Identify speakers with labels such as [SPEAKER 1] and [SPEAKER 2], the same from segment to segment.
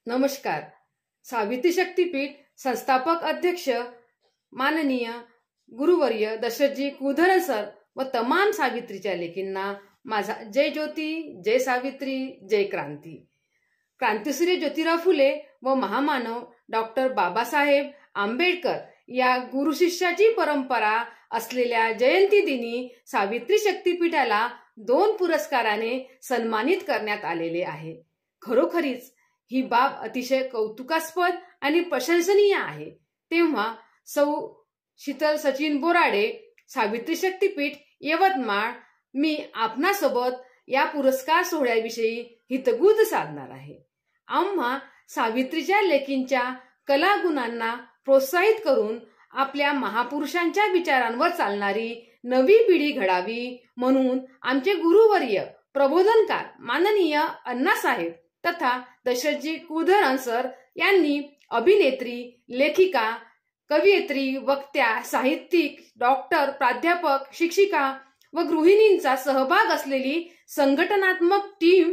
[SPEAKER 1] नमस्कार। सावित्री शक्तीपीठ संस्थापक अध्यक्ष माननीय गुरुवर्य दशरथजी कुलधरण सर व तमाम सावित्रीच्या लेकींना माझा जय ज्योती, जय सावित्री, जय क्रांती। क्रांतिसूर्य ज्योतिराव फुले व महामानव डॉक्टर बाबासाहेब आंबेडकर या गुरुशिष्याची परंपरा असलेल्या जयंती दिनी सावित्री शक्तीपीठाला 2 पुरस्काराने सन्मानित करण्यात आलेले आहे। खरोखरीच ही बाब अतिशय कौतुकास्पद आणि प्रशंसनीय आहे। तेव्हा सौ शीतल सचिन बोराडे, सावित्री शक्तीपीठ यवतमाळ, मी आपणासोबत या पुरस्कार सोहळ्याविषयी हितगुज साधणार आहे। आम्हा सावित्रीच्या लेकींच्या कलागुणांना प्रोत्साहित करून आपल्या महापुरुषांच्या विचारांवर चालणारी नवी पिढी घडावी म्हणून आमचे गुरुवर्य प्रबोधनकार माननीय अण्णासाहेब तथा दशरथजी कुलधरण सर यांनी अभिनेत्री, लेखिका, कवयित्री, वक्त्या, साहित्यिक, डॉक्टर, प्राध्यापक, शिक्षिका व गृहिणींचा सहभाग असलेली संघटनात्मक टीम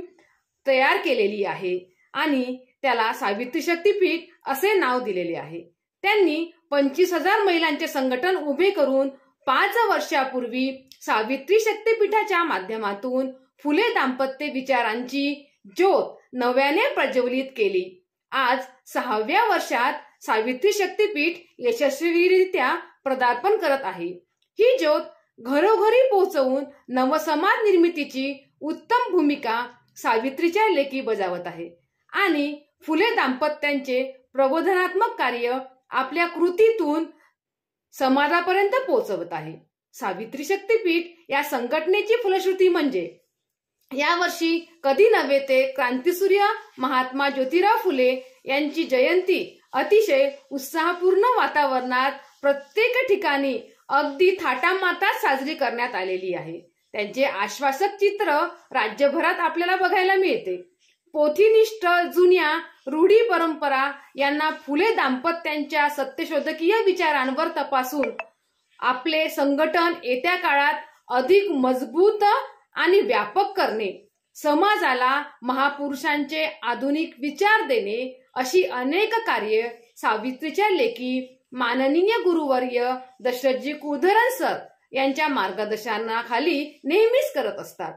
[SPEAKER 1] तयार केलेली आहे आणि त्याला सावित्री शक्तीपीठ असे नाव दिलेले आहे। त्यांनी 25,000 महिलांचे संघटन उभे करून 5 वर्षापूर्वी सावित्री शक्तीपीठाच्या माध्यमातून फुले दाम्पत्य विचारांची ज्योत नव्याने प्रज्वलित केली। आज 6व्या वर्षात सावित्री शक्तीपीठ यशस्वीरित्या पदार्पण करत आहे। ही ज्योत घरोघरी पोहोचवून नवसमाज निर्मितीची उत्तम भूमिका सावित्रीच्या लेकी बजावत आहे आणि फुले दाम्पत्यांचे प्रबोधनात्मक कार्य आपल्या कृतीतून समाजापर्यंत पोहोचवत आहे। सावित्री शक्तीपीठ या संघटनेची फलश्रुती म्हणजे यावर्षी कधी नव्हे ते क्रांतिसूर्य महात्मा ज्योतिराव फुले यांची जयंती अतिशय उत्साहपूर्ण वातावरणात प्रत्येक ठिकाणी अगदी थाटामाटात साजरी करण्यात आलेली आहे। त्यांचे आश्वासक चित्र राज्यभरात आपल्याला बघायला मिळते। पोथीनिष्ठ जुन्या रूढी परंपरा यांना फुले दाम्पत्यांच्या सत्यशोधकीय विचारांवर तपासून आपले संघटन येत्या काळात अधिक मजबूत आणि व्यापक करणे, समाजाला महापुरुषांचे आधुनिक विचार देणे अशी अनेक कार्ये सावित्रीच्या लेकी माननीय गुरुवर्य दशरथजी कुलधरण सर यांच्या मार्गदर्शनाखाली नेहमीच करत असतात।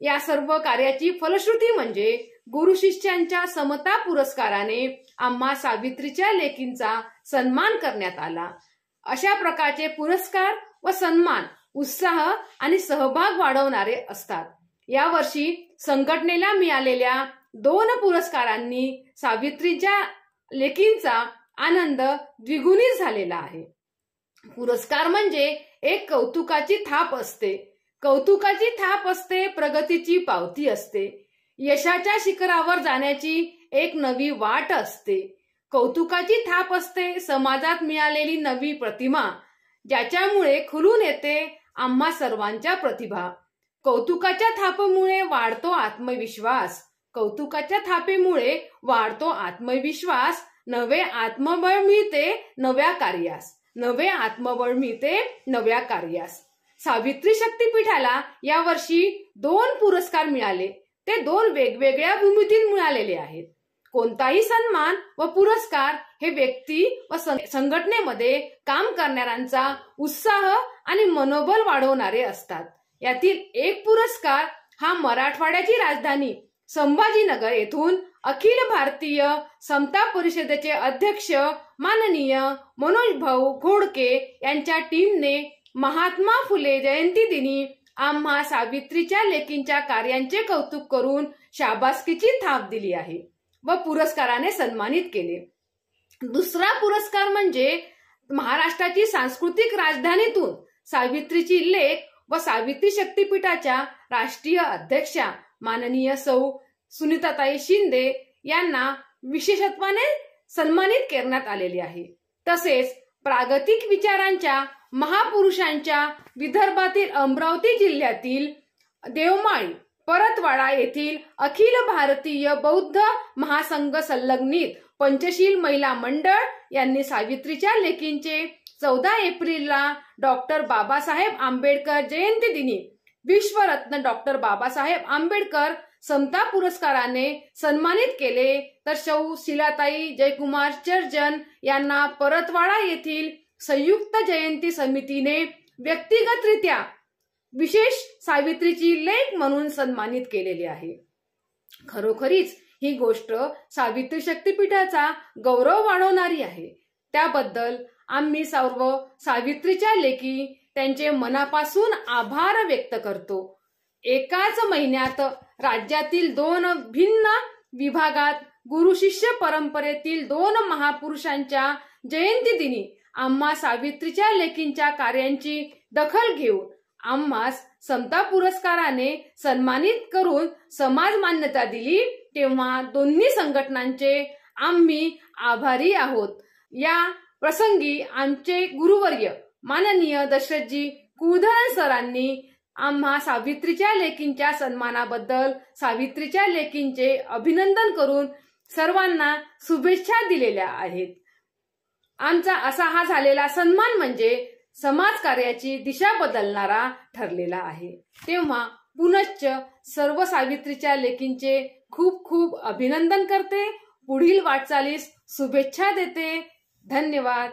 [SPEAKER 1] या सर्व कार्याची फलश्रुती म्हणजे गुरुशिष्यांच्या समता पुरस्काराने आम्हा सावित्रीच्या लेकींचा सन्मान करण्यात आला। अशा प्रकारचे पुरस्कार व सन्मान उत्साह आणि सहभाग वाढवणारे असतात। यावर्षी संघटनेला मिळालेल्या 2 पुरस्कारांनी सावित्रीच्या लेकींचा आनंद द्विगुणित झालेला आहे। पुरस्कार म्हणजे एक कौतुकाची थाप असते। कौतुकाची थाप असते, प्रगतीची पावती असते, यशाच्या शिखरावर जाण्याची एक नवी वाट असते। कौतुकाची थाप असते समाजात मिळालेली नवी प्रतिमा, ज्याच्यामुळे खुलून येते आम्हा सर्वांच्या प्रतिभा। कौतुकाच्या थापेमुळे वाढतो आत्मविश्वास, कौतुकाच्या थापेमुळे वाढतो आत्मविश्वास, नवे आत्मबळ मिळते नव्या कार्यास, नवे आत्मबळ मिळते नव्या कार्यास। सावित्री शक्तीपीठाला यावर्षी 2 पुरस्कार मिळाले। ते 2 वेगवेगळ्या भूमितीत मिळालेले आहेत। कोणताही सन्मान व पुरस्कार हे व्यक्ती व संघटनेमध्ये काम करणाऱ्यांचा उत्साह आणि मनोबल वाढवणारे असतात। यातील एक पुरस्कार हा मराठवाड्याची राजधानी संभाजीनगर येथून अखिल भारतीय समता परिषदेचे अध्यक्ष माननीय मनोज भाऊ घोडके यांच्या टीमने महात्मा फुले जयंती दिनी आम्हा सावित्रीच्या लेकींच्या कार्यांचे कौतुक करून शाबासकीची थाप दिली आहे व पुरस्काराने सन्मानित केले। दुसरा पुरस्कार म्हणजे महाराष्ट्राची सांस्कृतिक राजधानीतून सावित्रीची लेक व सावित्री शक्तीपीठाच्या राष्ट्रीय अध्यक्षा माननीय सौ सुनीताताई शिंदे यांना विशेषत्वाने सन्मानित करण्यात आलेले आहे। तसेच प्रागतिक विचारांच्या महापुरुषांच्या विदर्भातील अमरावती जिल्ह्यातील देवमाळी परतवाडा येथील अखिल भारतीय बौद्ध महासंघ संलग्नित पंचशील महिला मंडळ यांनी सावित्रीच्या लेकींचे 14 एप्रिलला डॉक्टर बाबासाहेब आंबेडकर जयंती दिनी विश्वरत्न डॉक्टर बाबासाहेब आंबेडकर समता पुरस्काराने सन्मानित केले, तर शौ शीलाताई जयकुमार चर्जन यांना परतवाडा येथील संयुक्त जयंती समितीने व्यक्तिगतरित्या विशेष सावित्रीची लेक म्हणून सन्मानित केलेले आहे. खरोखरीच ही गोष्ट सावित्री शक्तीपीठाचा गौरव वाढवणारी आहे. त्याबद्दल आम्ही सर्व सावित्रीच्या लेकी त्यांचे मनापासून आभार व्यक्त करतो. एकाच महिन्यात राज्यातील 2 भिन्न विभागात गुरु शिष्य परंपरेतील 2 महापुरुषांच्या जयंती दिनी आम्हा सावित्रीच्या लेकींच्या कार्यांची दखल घेऊन आम्हास समता पुरस्काराने सन्मानित करून समाज मान्यता दिली, तेव्हा दोन्ही संघटनांचे आम्ही आभारी आहोत. या प्रसंगी आमचे गुरुवर्य माननीय दशरथजी कुलधरण सरांनी आम्हा सावित्रीच्या लेकींच्या सन्मानाबद्दल सावित्रीच्या लेकींचे अभिनंदन करून सर्वांना शुभेच्छा दिलेल्या आहेत. आमचा असा हा झालेला सन्मान म्हणजे समाजकार्याची दिशा बदलणारा ठरलेला आहे. तेव्हा पुनश्च सर्व सावित्रीच्या लेकींचे खूप खूप अभिनंदन करते. पुढील वाटचालीस शुभेच्छा देते. धन्यवाद.